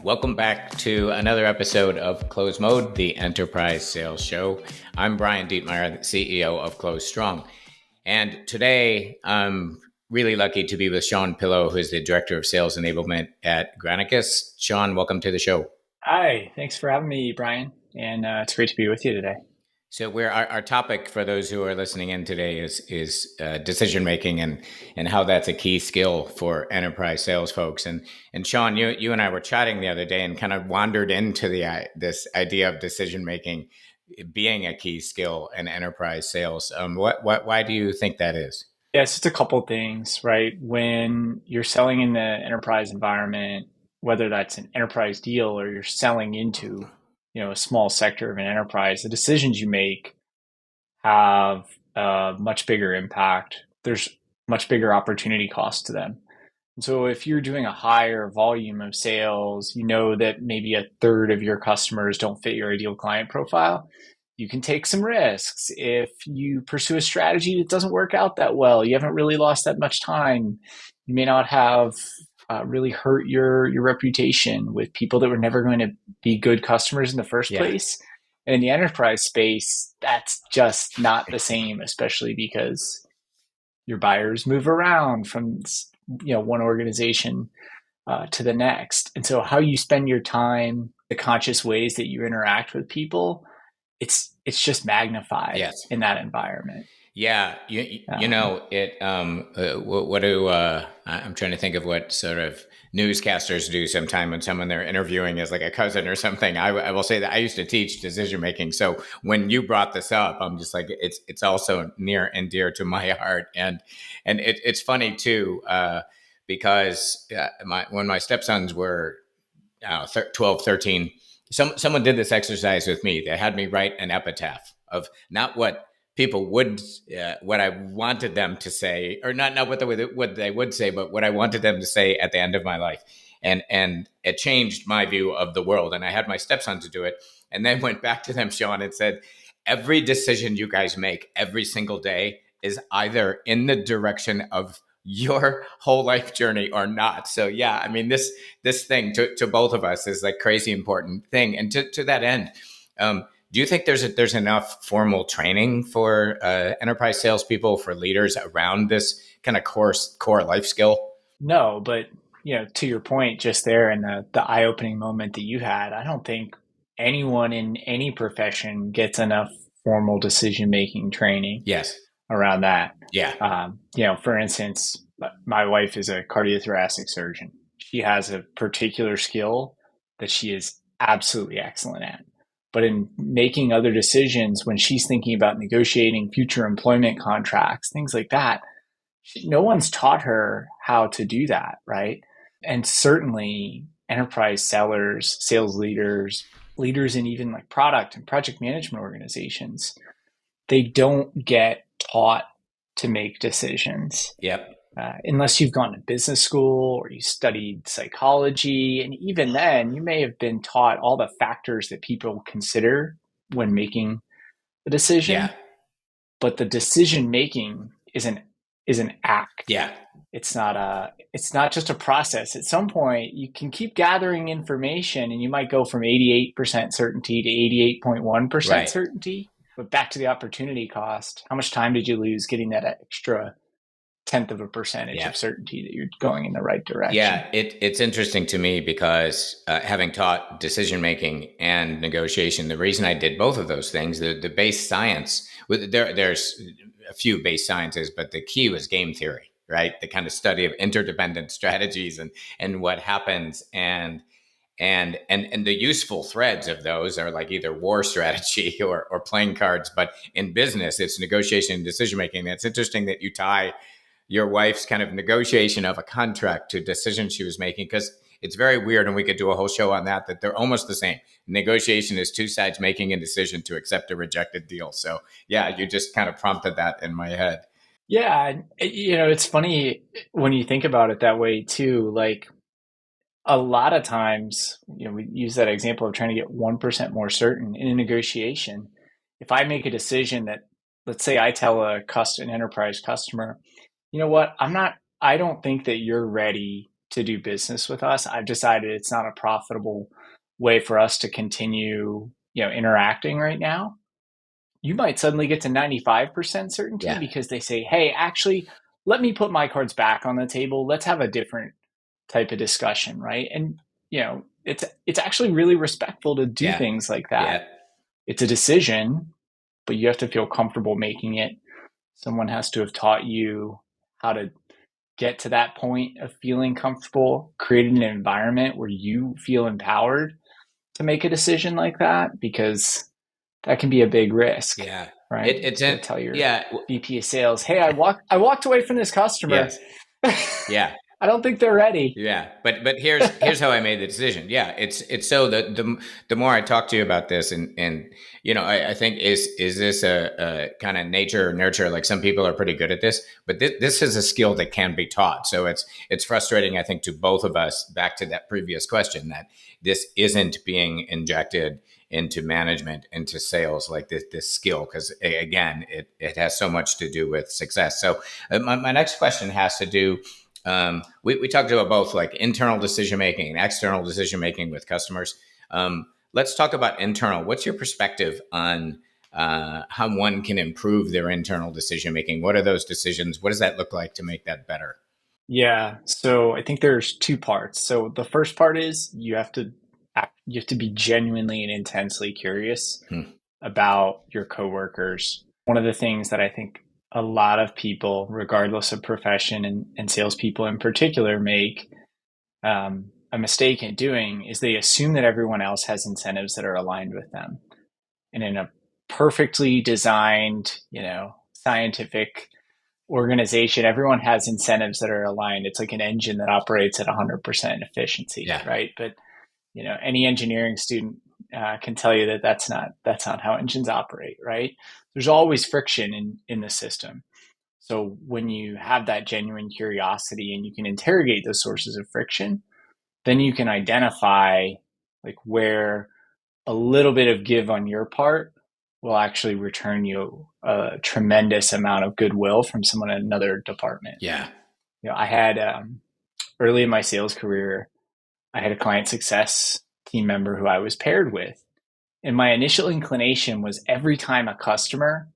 Welcome back to another episode of CloseMode, the enterprise sales show. I'm Brian Dietmeyer, the CEO of Close Strong. And today I'm really lucky to be with Shawn Pillow, who is the Director of Sales Enablement at Granicus. Shawn, welcome to the show. Hi, thanks for having me, Brian. And it's great to be with you today. So our topic for those who are listening in today is decision making and how that's a key skill for enterprise sales folks. And Shawn, you and I were chatting the other day and kind of wandered into this idea of decision making being a key skill in enterprise sales. Why do you think that is? Yes, it's a couple things, right? When you're selling in the enterprise environment, whether that's an enterprise deal or you're selling into, a small sector of an enterprise, the decisions you make have a much bigger impact. There's much bigger opportunity cost to them. And so if you're doing a higher volume of sales, you know that maybe a third of your customers don't fit your ideal client profile. You can take some risks. If you pursue a strategy that doesn't work out that well, you haven't really lost that much time. You may not have really hurt your reputation with people that were never going to be good customers in the first place. And in the enterprise space, that's just not the same, especially because your buyers move around from one organization to the next. And so how you spend your time, the conscious ways that you interact with people, it's just magnified in that environment. Yeah, you know it. What do I'm trying to think of what sort of newscasters do sometime when someone they're interviewing is like a cousin or something. I will say that I used to teach decision making, so when you brought this up, I'm just like it's also near and dear to my heart, and it's funny too because when my stepsons were 12, 13, someone did this exercise with me. They had me write an epitaph of not what people would, what I wanted them to say, or not what they would say, but what I wanted them to say at the end of my life. And it changed my view of the world. And I had my stepson to do it, and then went back to them, Shawn, and said, every decision you guys make every single day is either in the direction of your whole life journey or not. So yeah, I mean, this thing to both of us is like crazy important thing. And to that end, do you think there's enough formal training for enterprise salespeople, for leaders around this kind of core life skill? No, but to your point just there, and the eye-opening moment that you had, I don't think anyone in any profession gets enough formal decision-making training. Yes. Around that. Yeah. For instance, my wife is a cardiothoracic surgeon. She has a particular skill that she is absolutely excellent at. But in making other decisions, when she's thinking about negotiating future employment contracts, things like that, no one's taught her how to do that, right? And certainly enterprise sellers, sales leaders in even like product and project management organizations, they don't get taught to make decisions. Yep. Unless you've gone to business school or you studied psychology. And even then, you may have been taught all the factors that people consider when making a decision. Yeah. But the decision making is an act. Yeah. It's not just a process. At some point, you can keep gathering information and you might go from 88% certainty to 88.1% certainty. But back to the opportunity cost, how much time did you lose getting that extra 10th of a percentage of certainty that you're going in the right direction? Yeah, it's interesting to me because having taught decision making and negotiation, the reason I did both of those things, the base science, there's a few base sciences, but the key was game theory, right? The kind of study of interdependent strategies and what happens and the useful threads of those are like either war strategy or playing cards. But in business, it's negotiation and decision making. It's interesting that you tie your wife's kind of negotiation of a contract to decisions she was making, because it's very weird, and we could do a whole show on that they're almost the same. Negotiation is two sides making a decision to accept a rejected deal. So yeah, you just kind of prompted that in my head. Yeah, it's funny when you think about it that way too. Like, a lot of times, we use that example of trying to get 1% more certain in a negotiation. If I make a decision that, let's say I tell an enterprise customer, you know what, I don't think that you're ready to do business with us. I've decided it's not a profitable way for us to continue, interacting right now. You might suddenly get to 95% certainty Yeah. because they say, hey, actually, let me put my cards back on the table. Let's have a different type of discussion, right? And it's actually really respectful to do Yeah. things like that. Yeah. It's a decision, but you have to feel comfortable making it. Someone has to have taught you how to get to that point of feeling comfortable, creating an environment where you feel empowered to make a decision like that, because that can be a big risk, Yeah. right? It's To in, tell your yeah. VP of sales, hey, I walked away from this customer. Yes. Yeah. I don't think they're ready. Yeah, but here's how I made the decision. Yeah, it's so the more I talk to you about this, and I think is this a kind of nature or nurture? Like some people are pretty good at this, but this is a skill that can be taught. So it's frustrating, I think, to both of us. Back to that previous question, that this isn't being injected into management, into sales, like this skill, because again, it has so much to do with success. So my next question has to do. We talked about both like internal decision making and external decision making with customers. Let's talk about internal. What's your perspective on how one can improve their internal decision making? What are those decisions? What does that look like to make that better? Yeah. So I think there's two parts. So the first part is you have to be genuinely and intensely curious Hmm. about your coworkers. One of the things that I think a lot of people, regardless of profession, and salespeople in particular, make a mistake in doing is they assume that everyone else has incentives that are aligned with them. And in a perfectly designed, scientific organization, everyone has incentives that are aligned. It's like an engine that operates at 100% efficiency, Yeah. right? But any engineering student can tell you that that's not how engines operate, right? There's always friction in the system. So when you have that genuine curiosity and you can interrogate those sources of friction, then you can identify like where a little bit of give on your part will actually return you a tremendous amount of goodwill from someone in another department. Yeah. I had early in my sales career, I had a client success team member who I was paired with. And my initial inclination was every time a customer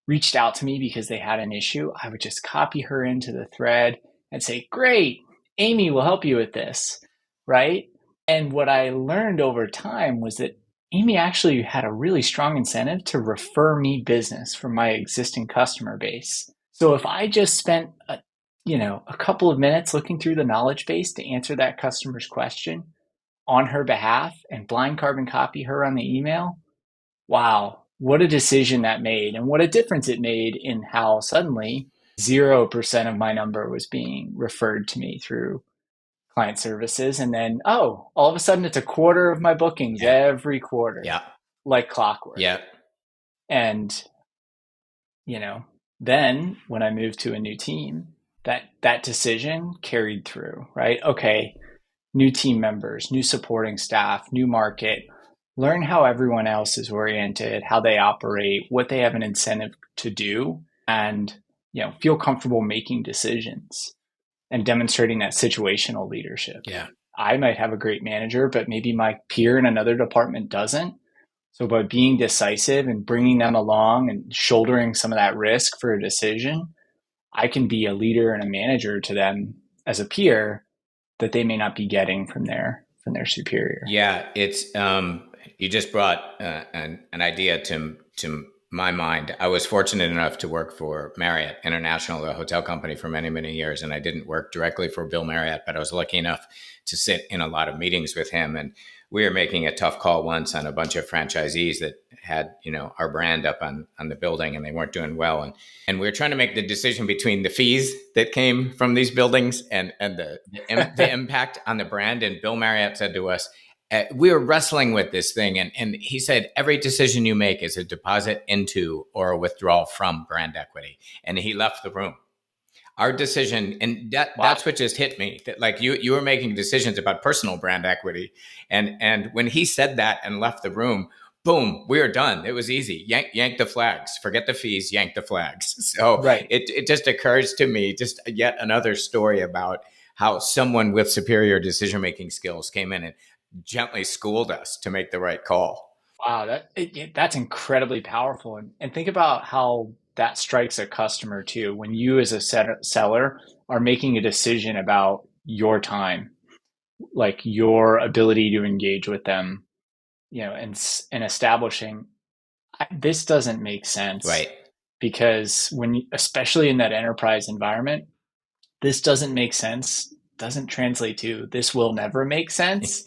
reached out to me because they had an issue, I would just copy her into the thread and say, great, Amy will help you with this, right? And what I learned over time was that Amy actually had a really strong incentive to refer me business from my existing customer base. So if I just spent a couple of minutes looking through the knowledge base to answer that customer's question on her behalf and blind carbon copy her on the email, wow, what a decision that made, and what a difference it made in how suddenly 0% of my number was being referred to me through client services. And then, oh, all of a sudden it's a quarter of my bookings Yeah. every quarter, Yeah. like clockwork. Yeah. And, then when I moved to a new team, that decision carried through, right? Okay, new team members, new supporting staff, new market. Learn how everyone else is oriented, how they operate, what they have an incentive to do, and feel comfortable making decisions and demonstrating that situational leadership. Yeah. I might have a great manager, but maybe my peer in another department doesn't. So by being decisive and bringing them along and shouldering some of that risk for a decision, I can be a leader and a manager to them as a peer that they may not be getting from their superior. Yeah, it's you just brought an idea to my mind. I was fortunate enough to work for Marriott International, a hotel company, for many years, and I didn't work directly for Bill Marriott, but I was lucky enough to sit in a lot of meetings with him. And we were making a tough call once on a bunch of franchisees that had our brand up on the building, and they weren't doing well. And we were trying to make the decision between the fees that came from these buildings and the impact on the brand. And Bill Marriott said to us, we were wrestling with this thing, and he said, every decision you make is a deposit into or a withdrawal from brand equity. And he left the room. Our decision, and that's what just hit me, that like you were making decisions about personal brand equity. And when he said that and left the room, boom, we were done. It was easy. Yank the flags, forget the fees, yank the flags. So Right. it just occurs to me, just yet another story about how someone with superior decision making skills came in and gently schooled us to make the right call. Wow, that's incredibly powerful. And think about how that strikes a customer too. When you as a seller are making a decision about your time, like your ability to engage with them, and establishing this doesn't make sense Right. because especially in that enterprise environment, this doesn't make sense, doesn't translate to this will never make sense,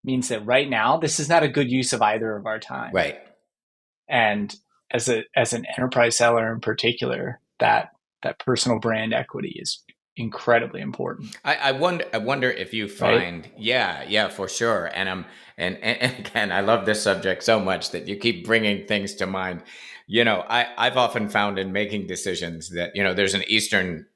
means that right now this is not a good use of either of our time. Right. And as an enterprise seller in particular, that personal brand equity is incredibly important. I wonder if you Right? find, yeah, for sure. And again, I love this subject so much that you keep bringing things to mind. I've often found in making decisions that, there's an Eastern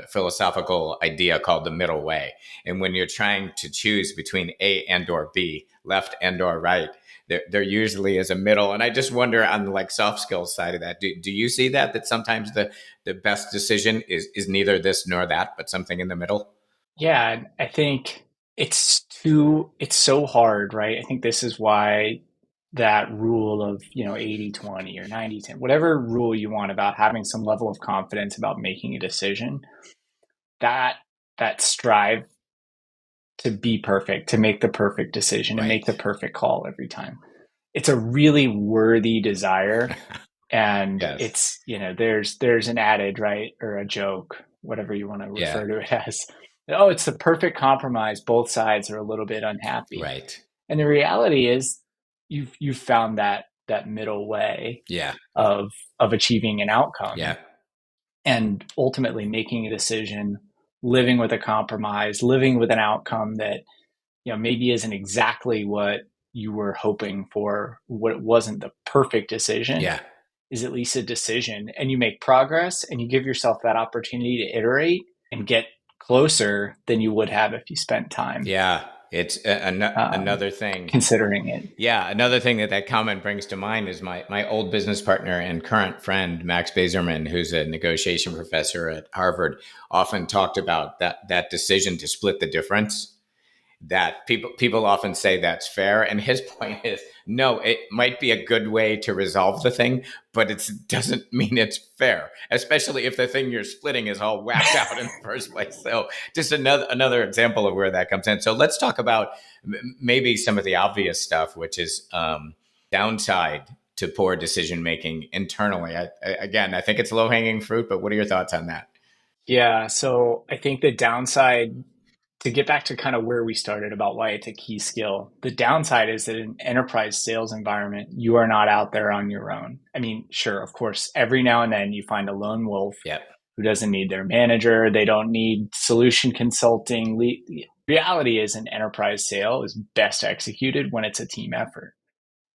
philosophical idea called the middle way. And when you're trying to choose between A and or B, left and or right, there usually is a middle. And I just wonder on the like soft skills side of that, do you see that sometimes the best decision is neither this nor that, but something in the middle? Yeah, and I think it's so hard, right? I think this is why that rule of, 80/20 or 90/10, whatever rule you want about having some level of confidence about making a decision, that that strive to be perfect, to make the perfect decision and make Right. the perfect call every time. It's a really worthy desire. And Yes. there's an adage, right? Or a joke, whatever you want to Yeah. refer to it as. Oh, it's the perfect compromise. Both sides are a little bit unhappy. Right. And the reality is you've found that middle way Yeah. of achieving an outcome Yeah. and ultimately making a decision, living with a compromise, living with an outcome that maybe isn't exactly what you were hoping for, what it wasn't the perfect decision, Yeah. is at least a decision, and you make progress and you give yourself that opportunity to iterate and get closer than you would have if you spent time Yeah. It's um, another thing. considering it. Yeah, another thing that comment brings to mind is my old business partner and current friend Max Bazerman, who's a negotiation professor at Harvard, often talked about that decision to split the difference. That people often say that's fair, and his point is no, it might be a good way to resolve the thing, but it doesn't mean it's fair, especially if the thing you're splitting is all whacked out in the first place. So just another example of where that comes in. So let's talk about maybe some of the obvious stuff, which is downside to poor decision making internally. Again, I think it's low hanging fruit, but what are your thoughts on that? Yeah, so I think the downside, to get back to kind of where we started about why it's a key skill, the downside is that in an enterprise sales environment, you are not out there on your own. I mean, sure, of course, every now and then you find a lone wolf Yep. who doesn't need their manager, they don't need solution consulting. The reality is an enterprise sale is best executed when it's a team effort.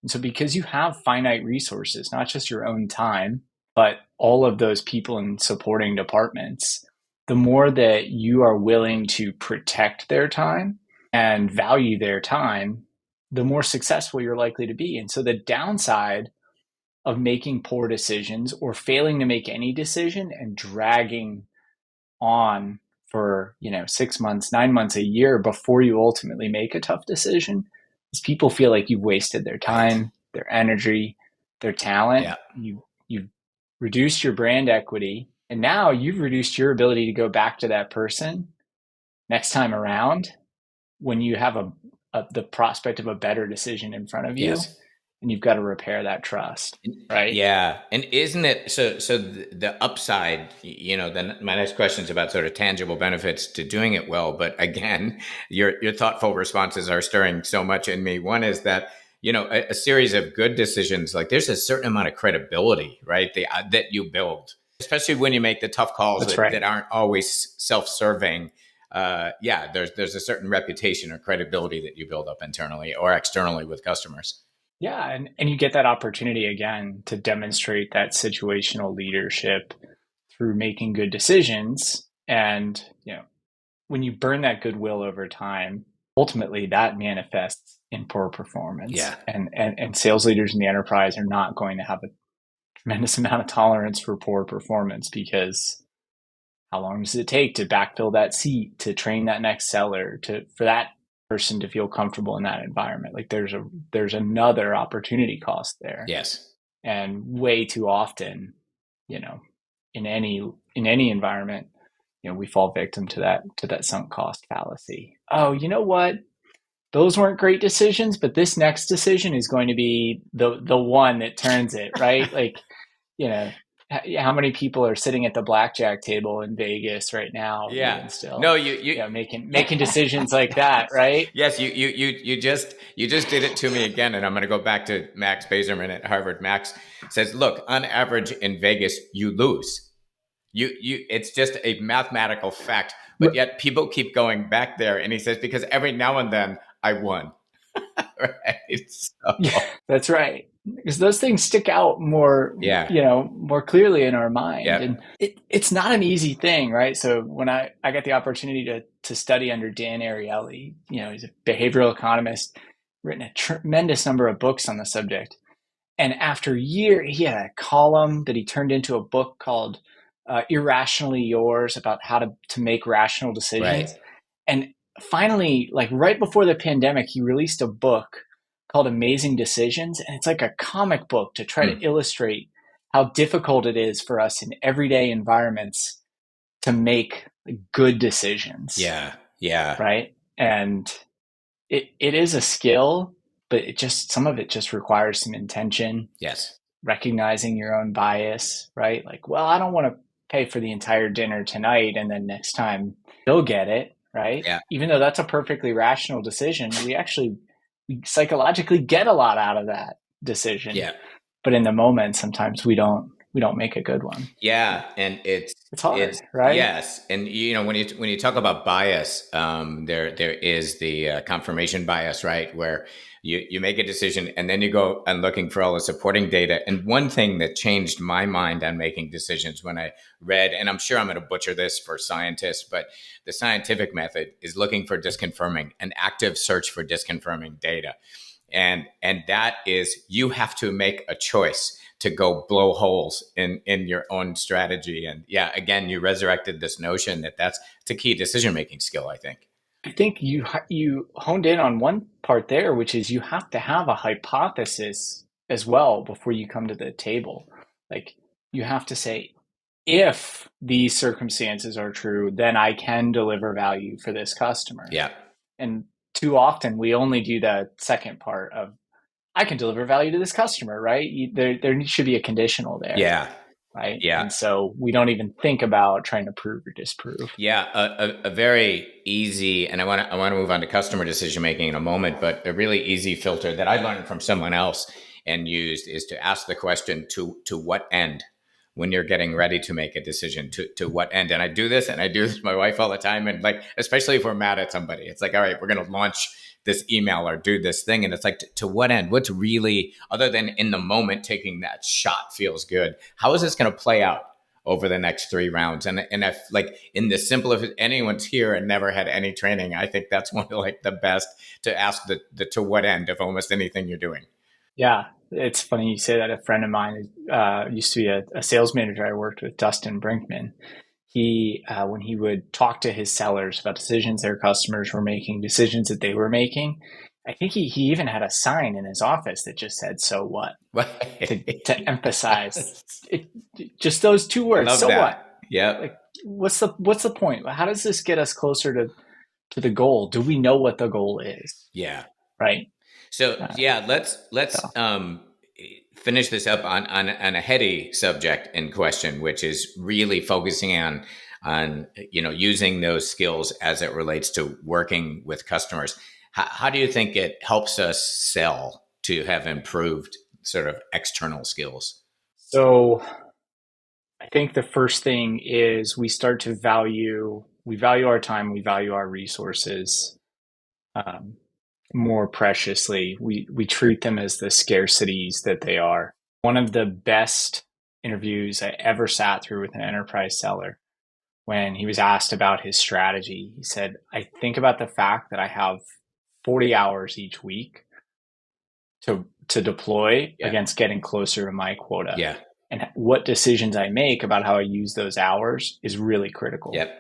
And so because you have finite resources, not just your own time, but all of those people in supporting departments, the more that you are willing to protect their time and value their time, the more successful you're likely to be. And so the downside of making poor decisions or failing to make any decision and dragging on for 6 months, 9 months, a year before you ultimately make a tough decision is people feel like you've wasted their Right. time, their energy, their talent. Yeah. You've reduced your brand equity, and now you've reduced your ability to go back to that person next time around when you have the prospect of a better decision in front of you, Yes. and you've got to repair that trust, right? Yeah, and isn't it so? So the upside, then my next question is about sort of tangible benefits to doing it well. But again, your thoughtful responses are stirring so much in me. One is that a series of good decisions, like there's a certain amount of credibility, right? That you build, especially when you make the tough calls That's that right. aren't always self-serving. Yeah, there's a certain reputation or credibility that you build up internally or externally with customers. Yeah, and you get that opportunity again to demonstrate that situational leadership through making good decisions. And, when you burn that goodwill over time, ultimately that manifests in poor performance. Yeah. And sales leaders in the enterprise are not going to have a tremendous amount of tolerance for poor performance because how long does it take to backfill that seat, to train that next seller, to for that person to feel comfortable in that environment? Like there's another opportunity cost there. Yes. And way too often, you know, in any environment, we fall victim to that sunk cost fallacy. Oh, you know what? Those weren't great decisions, but this next decision is going to be the one that turns it, right? Like, you know, how many people are sitting at the blackjack table in Vegas right now, Yeah. even still, No, you making decisions like that, right? yes, you just did it to me again, and I'm going to go back to Max Bazerman at Harvard. Max says, "Look, on average in Vegas, you lose. It's just a mathematical fact, but yet people keep going back there." And he says, "Because every now and then I won." Right? Yeah, So, that's right. Because those things stick out more, yeah, more clearly in our mind. yeah, And it's not an easy thing, right? So when I got the opportunity to study under Dan Ariely, he's a behavioral economist, written a tremendous number of books on the subject. And after a year, he had a column that he turned into a book called Irrationally Yours, about how to make rational right. decisions. And finally, like right before the pandemic, he released a book called Amazing Decisions. And it's like a comic book to try to Hmm. illustrate how difficult it is for us in everyday environments to make good decisions, Yeah, yeah, right? And it is a skill, but some of it just requires some intention, yes, recognizing your own bias, right? Like, well, I don't want to pay for the entire dinner tonight, and then next time they'll get it, right? yeah, Even though that's a perfectly rational decision, we psychologically get a lot out of that decision. yeah. But in the moment, sometimes we don't make a good one. Yeah, and It's hard, it's right? yes, and when you talk about bias, there is the confirmation bias, right, where you make a decision and then you go and looking for all the supporting data. And one thing that changed my mind on making decisions when I read, and I'm sure I'm going to butcher this for scientists, but the scientific method is looking for disconfirming, an active search for disconfirming data, and that is you have to make a choice to go blow holes in your own strategy. And yeah, again, you resurrected this notion that it's a key decision making skill, I think. I think you honed in on one part there, which is you have to have a hypothesis as well before you come to the table. Like you have to say, if these circumstances are true, then I can deliver value for this customer. Yeah, And too often we only do the second part of I can deliver value to this customer, right? There should be a conditional there, yeah, right? yeah, And so we don't even think about trying to prove or disprove. yeah. A very easy, and I want to move on to customer decision making in a moment, but a really easy filter that I learned from someone else and used is to ask the question, to what end, when you're getting ready to make a decision, to what end. And I do this, and I do this with my wife all the time, and like especially if we're mad at somebody, it's like, all right, we're going to launch this email or do this thing, and it's like, to what end? What's really, other than in the moment taking that shot feels good, how is this going to play out over the next 3 rounds? And if like in the simple, if anyone's here and never had any training, I think that's one of like the best, to ask the to what end of almost anything you're doing. Yeah, it's funny you say that. A friend of mine used to be a sales manager I worked with, Dustin Brinkman. He, when he would talk to his sellers about decisions their customers were making, decisions that they were making, I think he even had a sign in his office that just said "So what," to emphasize it, just those two I words. love So what? that. Yep. Like, what's the point? How does this get us closer to the goal? Do we know what the goal is? Yeah. Right. So Uh, yeah, let's so finish this up on a heady subject in question, which is really focusing on using those skills as it relates to working with customers. How do you think it helps us sell, to have improved sort of external skills? so I think the first thing is we value our time, we value our resources um, more preciously. We treat them as the scarcities that they are. One of the best interviews I ever sat through with an enterprise seller, when he was asked about his strategy, he said, "I think about the fact that I have 40 hours each week to deploy Yeah. against getting closer to my quota. Yeah. and what decisions I make about how I use those hours is really critical. Yep.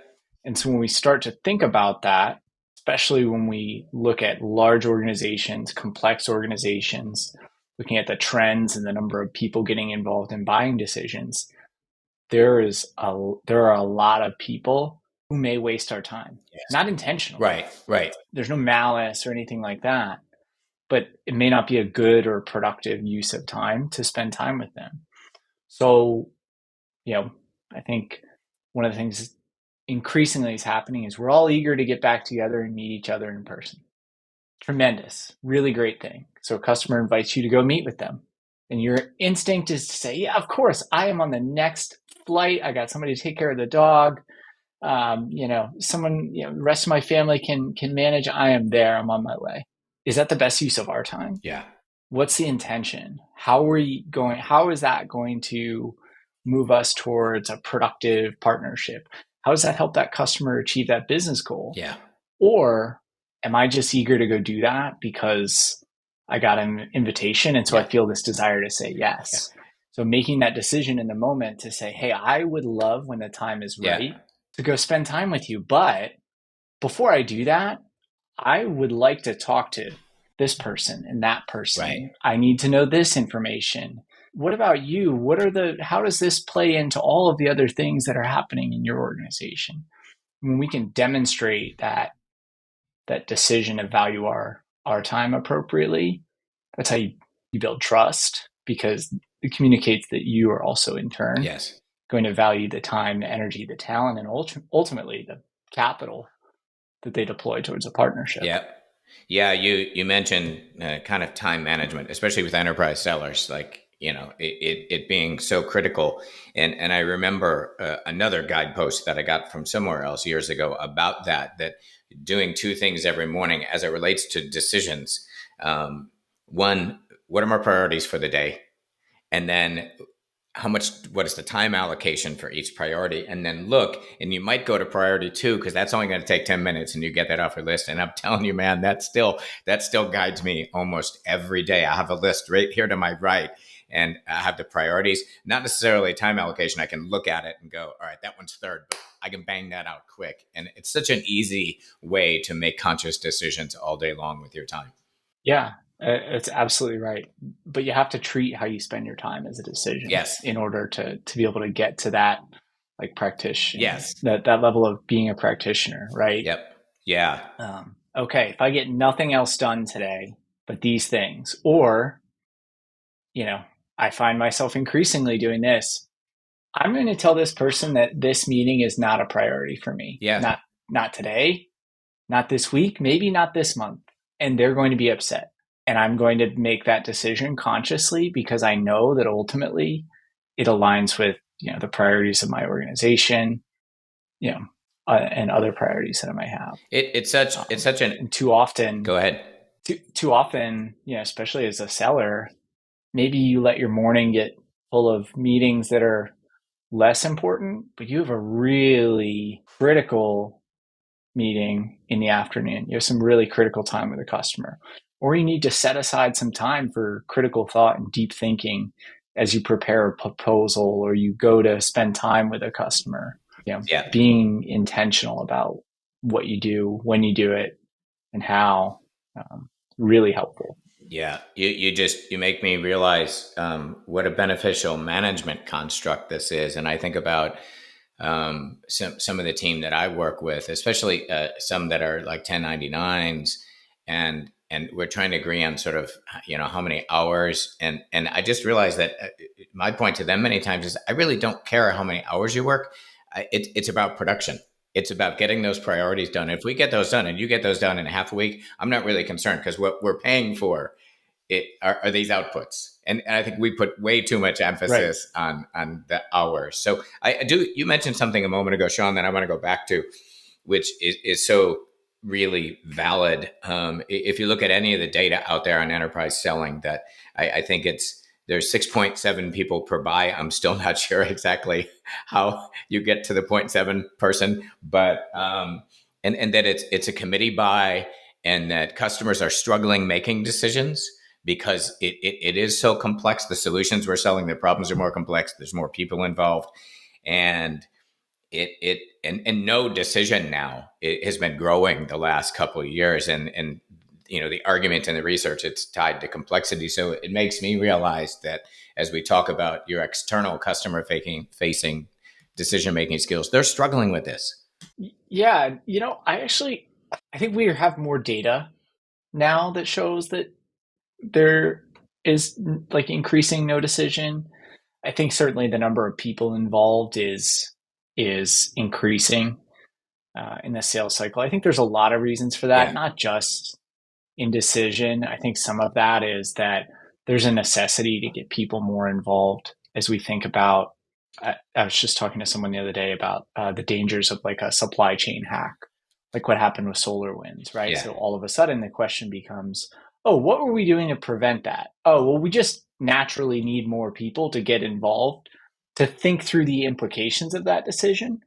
And so when we start to think about that, especially when we look at large organizations, complex organizations, looking at the trends and the number of people getting involved in buying decisions, there are a lot of people who may waste our time, Yes. not intentionally. Right. Right. There's no malice or anything like that, but it may not be a good or productive use of time to spend time with them. So, I think one of the things increasingly is happening is we're all eager to get back together and meet each other in person. Tremendous, really great thing. So a customer invites you to go meet with them. And your instinct is to say, yeah, of course, I am on the next flight. I got somebody to take care of the dog. Someone, the rest of my family can manage. I am there. I'm on my way. Is that the best use of our time? Yeah. What's the intention? How is that going to move us towards a productive partnership? How does that help that customer achieve that business goal? Yeah. Or am I just eager to go do that because I got an invitation and so I feel this desire to say yes? Yeah. So making that decision in the moment to say, hey, I would love when the time is right to go spend time with you. But before I do that, I would like to talk to this person and that person. Right. I need to know this information. What about you? How does this play into all of the other things that are happening in your organization? When we can demonstrate that decision to value our time appropriately, that's how you build trust, because it communicates that you are also in turn going to value the time, the energy, the talent, and ultimately the capital that they deploy towards a partnership. Yep. Yeah, you mentioned kind of time management, especially with enterprise sellers, like, it being so critical. And I remember another guidepost that I got from somewhere else years ago about that doing two things every morning as it relates to decisions. One, what are my priorities for the day? And then what is the time allocation for each priority? And then look, and you might go to priority 2 because that's only going to take 10 minutes and you get that off your list. And I'm telling you, man, that still guides me almost every day. I have a list right here to my right and I have the priorities, not necessarily time allocation. I can look at it and go, all right, that one's third, but I can bang that out quick. And it's such an easy way to make conscious decisions all day long with your time. Yeah. It's absolutely right. But you have to treat how you spend your time as a decision in order to be able to get to that practitioner. Yes. That level of being a practitioner, right? Yep. Yeah. Okay. If I get nothing else done today, but these things, or, I find myself increasingly doing this, I'm going to tell this person that this meeting is not a priority for me. Yeah. Not today, not this week, maybe not this month. And they're going to be upset. And I'm going to make that decision consciously because I know that ultimately it aligns with, the priorities of my organization, and other priorities that I might have. It's such an, and too often, go ahead. Too often, especially as a seller, maybe you let your morning get full of meetings that are less important, but you have a really critical meeting in the afternoon. You have some really critical time with a customer. Or you need to set aside some time for critical thought and deep thinking as you prepare a proposal or you go to spend time with a customer. Being intentional about what you do, when you do it, and how, really helpful. Yeah, you make me realize what a beneficial management construct this is. And I think about some of the team that I work with, especially some that are like 1099s, and we're trying to agree on sort of, how many hours. And I just realized that my point to them many times is I really don't care how many hours you work. It's about production. It's about getting those priorities done. If we get those done and you get those done in half a week, I'm not really concerned because what we're paying for are these outputs. And I think we put way too much emphasis on the hours. So you mentioned something a moment ago, Shawn, that I want to go back to, which is so really valid. If you look at any of the data out there on enterprise selling, that I think there's 6.7 people per buy. I'm still not sure exactly how you get to the 0.7 person, but and that it's a committee buy, and that customers are struggling making decisions because it is so complex. The solutions we're selling, the problems are more complex. There's more people involved, and and no decision now, it has been growing the last couple of years, and the argument in the research, it's tied to complexity. So it makes me realize that as we talk about your external customer facing decision making skills, they're struggling with this. Yeah, I think we have more data now that shows that there is like increasing no decision. I think certainly the number of people involved is increasing in the sales cycle. I think there's a lot of reasons for that, Yeah. not just indecision. I think some of that is that there's a necessity to get people more involved as we think about. I was just talking to someone the other day about the dangers of like a supply chain hack, like what happened with SolarWinds, right? Yeah. So all of a sudden the question becomes, oh, what were we doing to prevent that? Oh, well, we just naturally need more people to get involved to think through the implications of that decision.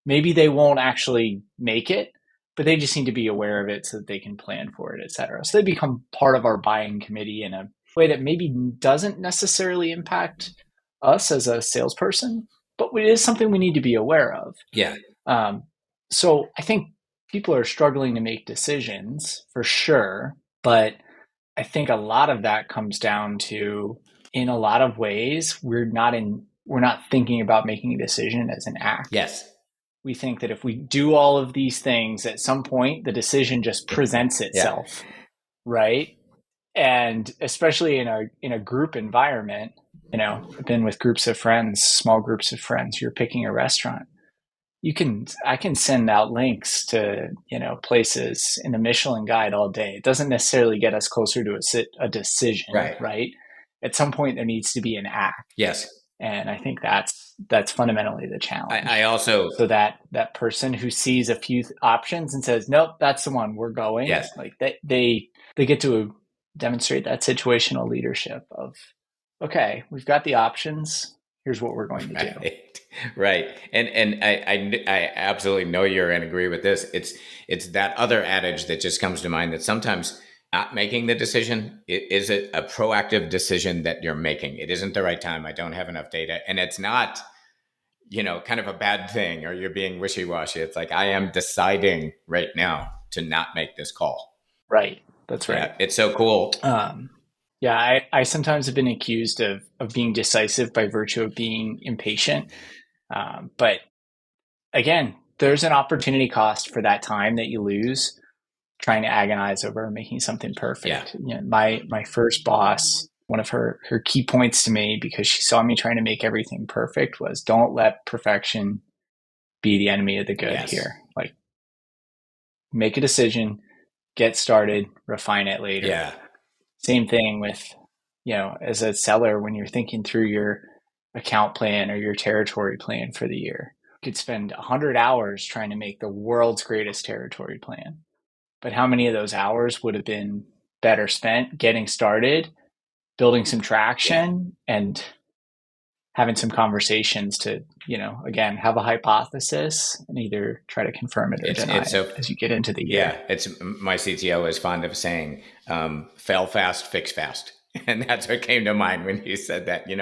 Maybe they won't actually make it, but they just need to be aware of it so that they can plan for it, et cetera. So they become part of our buying committee in a way that maybe doesn't necessarily impact us as a salesperson, but it is something we need to be aware of. Yeah. So I think people are struggling to make decisions for sure, but I think a lot of that comes down to, in a lot of ways, we're not thinking about making a decision as an act. Yes. We think that if we do all of these things, at some point the decision just presents itself, right? And especially in a group environment, I've been with groups of friends, small groups of friends. You're picking a restaurant. I can send out links to places in the Michelin Guide all day. It doesn't necessarily get us closer to a decision, right? At some point there needs to be an act. Yes. And I think that's fundamentally the challenge. I also, so that person who sees a few options and says, nope, that's the one, we're going. Yes. Like they get to demonstrate that situational leadership of, okay, we've got the options. Here's what we're going to do. Right. And I absolutely know you're and agree with this. It's that other adage that just comes to mind, that sometimes not making the decision is a proactive decision that you're making. It isn't the right time. I don't have enough data. And it's not, kind of a bad thing, or you're being wishy-washy. It's like, I am deciding right now to not make this call. Right. That's right. Yeah, it's so cool. I sometimes have been accused of being decisive by virtue of being impatient. But again, there's an opportunity cost for that time that you lose trying to agonize over making something perfect. Yeah. My first boss, one of her key points to me, because she saw me trying to make everything perfect, was don't let perfection be the enemy of the good. Yes. Here. Like, make a decision, get started, refine it later. Yeah. Same thing with, as a seller, when you're thinking through your account plan or your territory plan for the year, you could spend 100 hours trying to make the world's greatest territory plan. But how many of those hours would have been better spent getting started, building some traction, and having some conversations to, again, have a hypothesis and either try to confirm it or deny it as you get into the year. Yeah, it's my CTO is fond of saying, fail fast, fix fast. And that's what came to mind when you said that. We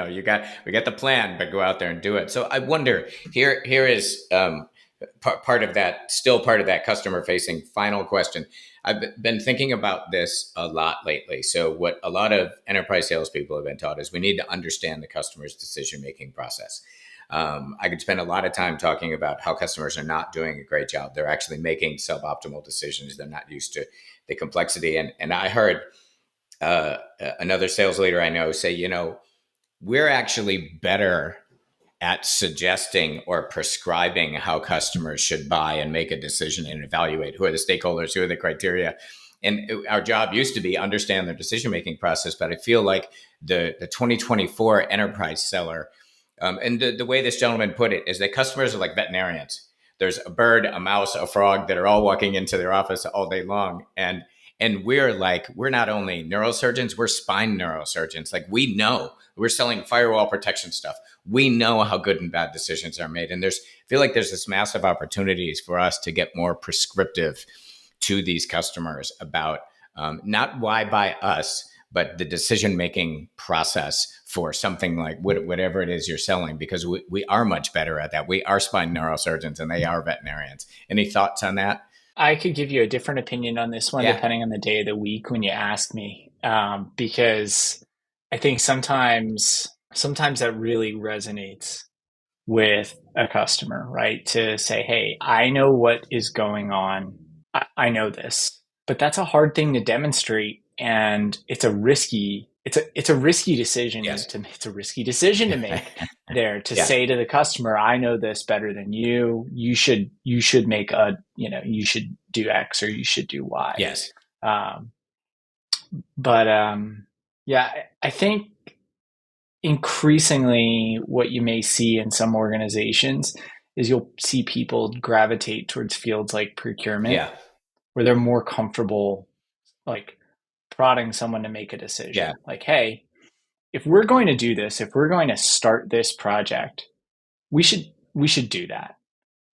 got the plan, but go out there and do it. So I wonder, here is part of that customer facing final question. I've been thinking about this a lot lately. So what a lot of enterprise salespeople have been taught is we need to understand the customer's decision-making process. I could spend a lot of time talking about how customers are not doing a great job. They're actually making suboptimal decisions. They're not used to the complexity. And I heard another sales leader I know say, we're actually better at suggesting or prescribing how customers should buy and make a decision and evaluate who are the stakeholders, who are the criteria. And our job used to be understand their decision-making process. But I feel like the 2024 enterprise seller, and the way this gentleman put it is that customers are like veterinarians. There's a bird, a mouse, a frog that are all walking into their office all day long. And we're not only neurosurgeons, we're spine neurosurgeons. Like, we know we're selling firewall protection stuff. We know how good and bad decisions are made. And I feel like there's this massive opportunities for us to get more prescriptive to these customers about not why buy us, but the decision-making process for something like whatever it is you're selling, because we are much better at that. We are spine neurosurgeons and they are veterinarians. Any thoughts on that? I could give you a different opinion on this one Yeah. depending on the day of the week when you ask me, because I think sometimes that really resonates with a customer, right? To say, hey, I know what is going on. I know this, but that's a hard thing to demonstrate. And it's a risky decision Yes. it's a risky decision to make there to Yeah. say to the customer, I know this better than you. You should make you should do X or you should do Y. Yes. Um, but yeah, I think increasingly what you may see in some organizations is you'll see people gravitate towards fields like procurement Yeah. where they're more comfortable like prodding someone to make a Yeah. decision like, hey, if we're going to do this, if we're going to start this project, we should do that.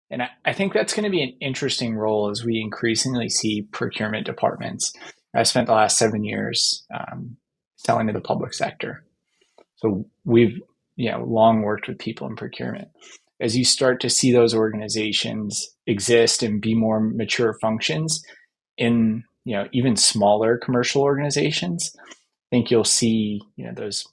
And I think that's going to be an interesting role as we increasingly see procurement departments. I spent the last 7 years selling to the public sector. So we've long worked with people in procurement. As you start to see those organizations exist and be more mature functions in even smaller commercial organizations, I think you'll see those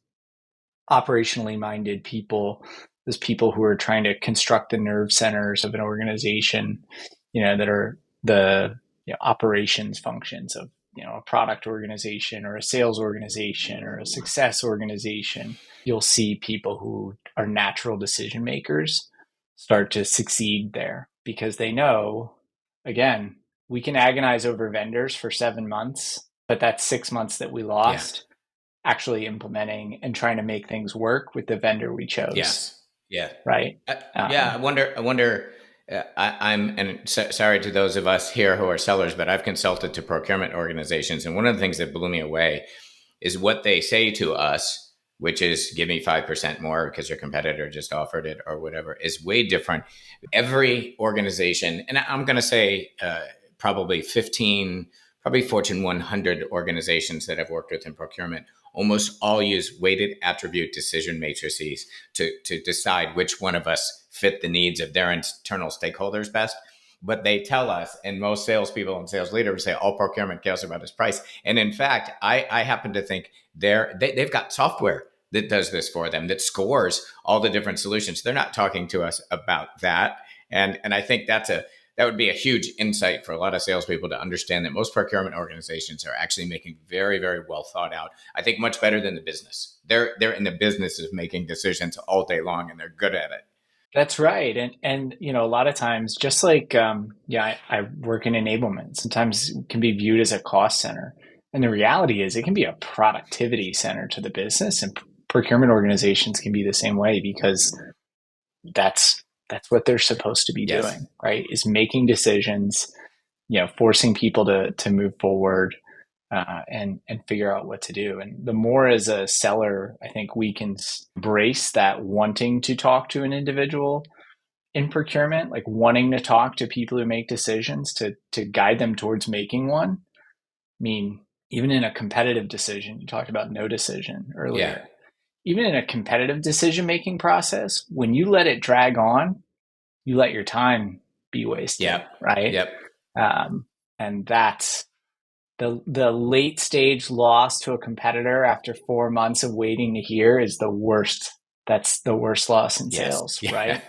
operationally minded people, those people who are trying to construct the nerve centers of an organization, that are the operations functions of a product organization or a sales organization or a success organization. You'll see people who are natural decision makers start to succeed there because they know, again, we can agonize over vendors for 7 months, but that's 6 months that we Yeah. lost actually implementing and trying to make things work with the vendor we chose. Yes. Yeah. Right. Yeah. I wonder. Sorry to those of us here who are sellers, but I've consulted to procurement organizations, and one of the things that blew me away is what they say to us, which is give me 5% more because your competitor just offered it or whatever, is way different. Every organization, and I'm going to say probably Fortune 100 organizations that I've worked with in procurement, almost all use weighted attribute decision matrices to decide which one of us fit the needs of their internal stakeholders best. But they tell us, and most salespeople and sales leaders say all procurement cares about is price. And in fact, I happen to think they've got software that does this for them, that scores all the different solutions. They're not talking to us about that. And I think that would be a huge insight for a lot of salespeople to understand that most procurement organizations are actually making very, very well thought out. I think much better than the business. They're in the business of making decisions all day long, and they're good at it. That's right. And a lot of times, just like I work in enablement, sometimes it can be viewed as a cost center. And the reality is it can be a productivity center to the business, and procurement organizations can be the same way because that's what they're supposed to be Yes. doing, right? Is making decisions, forcing people to move forward and figure out what to do. And the more as a seller, I think we can embrace that wanting to talk to an individual in procurement, like wanting to talk to people who make decisions to guide them towards making one. I mean, even in a competitive decision, you talked about no decision earlier. Yeah. Even in a competitive decision-making process, when you let it drag on, you let your time be wasted, Yep. right? Yep. And that's the late stage loss to a competitor after 4 months of waiting to hear is the worst. That's the worst loss in Yes. sales, Yes. right?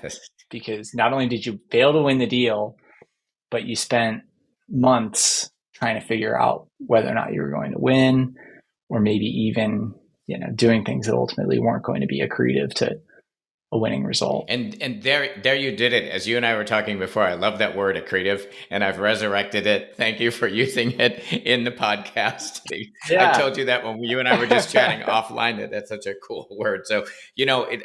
Because not only did you fail to win the deal, but you spent months trying to figure out whether or not you were going to win, or maybe even doing things that ultimately weren't going to be accretive to a winning result. And there you did it. As you and I were talking before, I love that word accretive, and I've resurrected it. Thank you for using it in the podcast. I told you that when you and I were just chatting offline, that's such a cool word. So,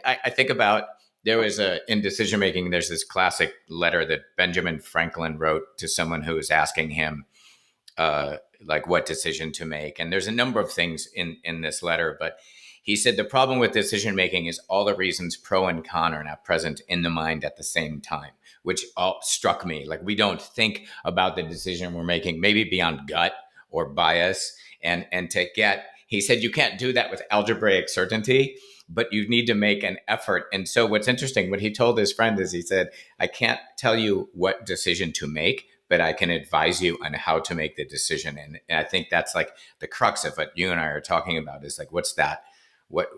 I think about, there was in decision making, there's this classic letter that Benjamin Franklin wrote to someone who was asking him, like what decision to make. And there's a number of things in this letter, but he said the problem with decision making is all the reasons pro and con are not present in the mind at the same time, which all struck me. Like, we don't think about the decision we're making, maybe beyond gut or bias, and to get he said you can't do that with algebraic certainty, but you need to make an effort. And so what's interesting, what he told his friend is he said, I can't tell you what decision to make, but I can advise you on how to make the decision. And I think that's like the crux of what you and I are talking about is like, what's that? What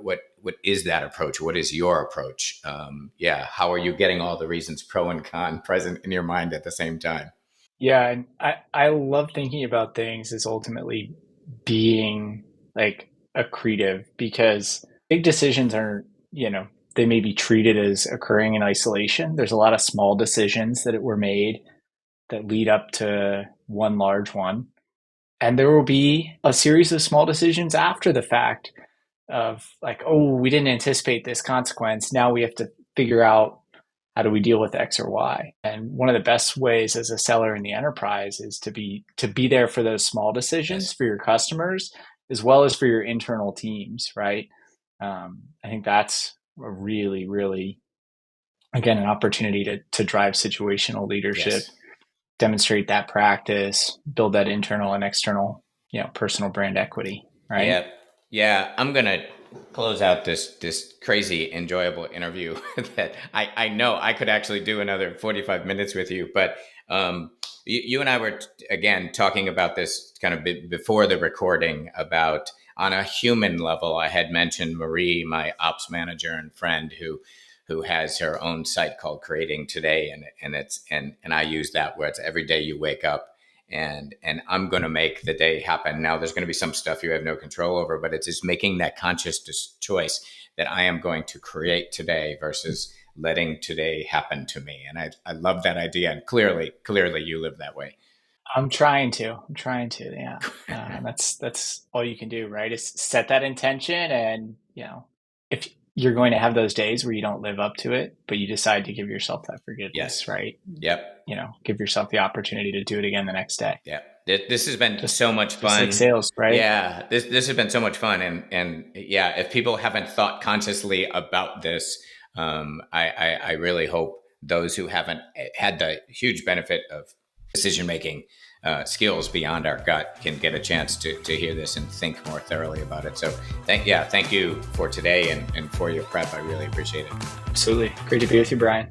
is that approach? What is your approach? How are you getting all the reasons pro and con present in your mind at the same time? Yeah, and I love thinking about things as ultimately being like accretive, because big decisions are, they may be treated as occurring in isolation. There's a lot of small decisions that were made that lead up to one large one. And there will be a series of small decisions after the fact of like, oh, we didn't anticipate this consequence. Now we have to figure out how do we deal with X or Y. And one of the best ways as a seller in the enterprise is to be there for those small decisions Yes. for your customers as well as for your internal teams, right? I think that's a really, really, again, an opportunity to drive situational leadership, Yes. demonstrate that practice, build that internal and external, personal brand equity, right? Yeah. Yeah. I'm going to close out this crazy enjoyable interview that I know I could actually do another 45 minutes with you, but you and I were again talking about this kind of before the recording about on a human level. I had mentioned Marie, my ops manager and friend who has her own site called Creating Today, and I use that where it's every day you wake up and I'm going to make the day happen. Now there's going to be some stuff you have no control over, but it's just making that conscious choice that I am going to create today versus letting today happen to me. And I love that idea. And clearly you live that way. I'm trying to, yeah. That's all you can do, right? Is set that intention, and if you're going to have those days where you don't live up to it, but you decide to give yourself that forgiveness, Yes. right? Yep. Give yourself the opportunity to do it again the next day. Yeah. This has been Just so much just like fun. sales, right? Yeah, this has been so much fun, and yeah, if people haven't thought consciously about this, I really hope those who haven't had the huge benefit of decision making skills beyond our gut can get a chance to hear this and think more thoroughly about it. So thank you for today and for your prep. I really appreciate it. Absolutely. Great to be with you, Brian.